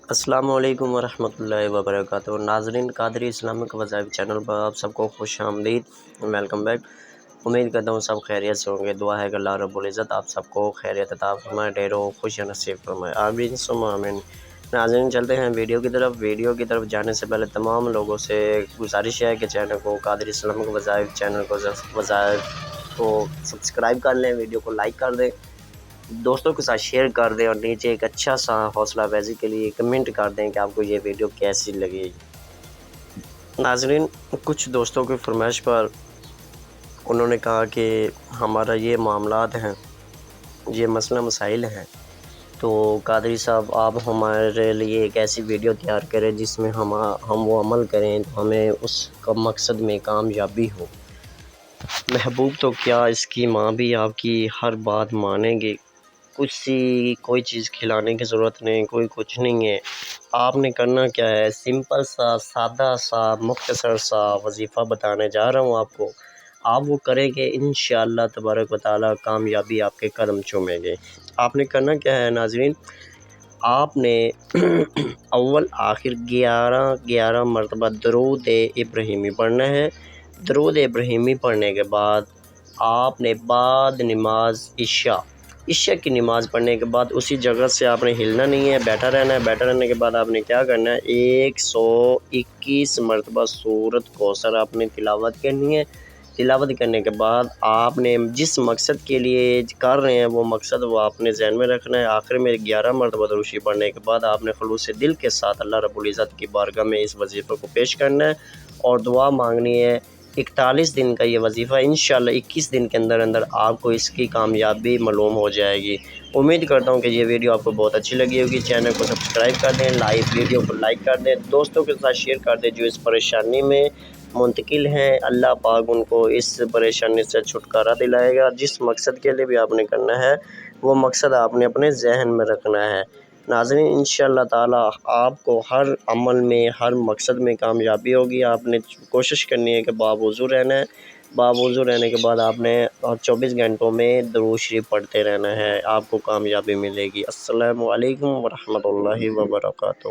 السلام علیکم ورحمۃ اللہ وبرکاتہ ناظرین، قادری اسلامک وظائف چینل پر آپ سب کو خوش آمدید، ویلکم بیک۔ امید کرتا ہوں سب خیریت سے ہوں گے۔ دعا ہے کہ اللہ رب العزت آپ سب کو خیریت عطا فرمائے، ڈھیروں خوش نصیب فرمائے، آمین ثم آمین۔ ناظرین چلتے ہیں ویڈیو کی طرف جانے سے پہلے تمام لوگوں سے گزارش ہے کہ چینل کو قادری اسلامک وظائف چینل کو سبسکرائب کر لیں، ویڈیو کو لائک کر دیں، دوستوں کے ساتھ شیئر کر دیں، اور نیچے ایک اچھا سا حوصلہ افزائی کے لیے کمنٹ کر دیں کہ آپ کو یہ ویڈیو کیسی لگی۔ ناظرین، کچھ دوستوں کی فرمائش پر انہوں نے کہا کہ ہمارا یہ معاملات ہیں، یہ مسئلہ مسائل ہیں، تو قادری صاحب آپ ہمارے لیے ایک ایسی ویڈیو تیار کریں جس میں ہم وہ عمل کریں تو ہمیں اس کا مقصد میں کامیابی ہو۔ محبوب تو کیا، اس کی ماں بھی آپ کی ہر بات مانیں گے، کوئی چیز کھلانے کی ضرورت نہیں، کوئی کچھ نہیں ہے۔ آپ نے کرنا کیا ہے، سمپل سا سادہ سا مختصر سا وظیفہ بتانے جا رہا ہوں آپ کو، آپ وہ کریں کہ انشاءاللہ تبارک و تعالی کامیابی آپ کے قدم چومیں گے۔ آپ نے کرنا کیا ہے ناظرین، آپ نے اول آخر 11 مرتبہ درود ابراہیمی پڑھنا ہے۔ درود ابراہیمی پڑھنے کے بعد آپ نے بعد نماز عشاء کی نماز پڑھنے کے بعد اسی جگہ سے آپ نے ہلنا نہیں ہے، بیٹھا رہنا ہے۔ بیٹھا رہنے کے بعد آپ نے کیا کرنا ہے، 121 مرتبہ سورۃ کوثر آپ نے تلاوت کرنی ہے۔ تلاوت کرنے کے بعد آپ نے جس مقصد کے لیے کر رہے ہیں وہ مقصد وہ آپ نے ذہن میں رکھنا ہے۔ آخر میں 11 مرتبہ درود شریف پڑھنے کے بعد آپ نے خلوص دل کے ساتھ اللہ رب العزت کی بارگاہ میں اس وظیفے کو پیش کرنا ہے اور دعا مانگنی ہے۔ 41 دن کا یہ وظیفہ، انشاءاللہ 21 دن کے اندر آپ کو اس کی کامیابی معلوم ہو جائے گی۔ امید کرتا ہوں کہ یہ ویڈیو آپ کو بہت اچھی لگی ہوگی۔ چینل کو سبسکرائب کر دیں، ویڈیو کو لائک کر دیں، دوستوں کے ساتھ شیئر کر دیں جو اس پریشانی میں منتقل ہیں۔ اللہ پاک ان کو اس پریشانی سے چھٹکارا دلائے گا۔ جس مقصد کے لیے بھی آپ نے کرنا ہے وہ مقصد آپ نے اپنے ذہن میں رکھنا ہے۔ ناظرین، انشاءاللہ تعالی آپ کو ہر عمل میں ہر مقصد میں کامیابی ہوگی۔ آپ نے کوشش کرنی ہے کہ باوضو رہنا ہے۔ باوضو رہنے کے بعد آپ نے 24 گھنٹوں میں درود شریف پڑھتے رہنا ہے، آپ کو کامیابی ملے گی۔ السلام علیکم ورحمۃ اللہ وبرکاتہ۔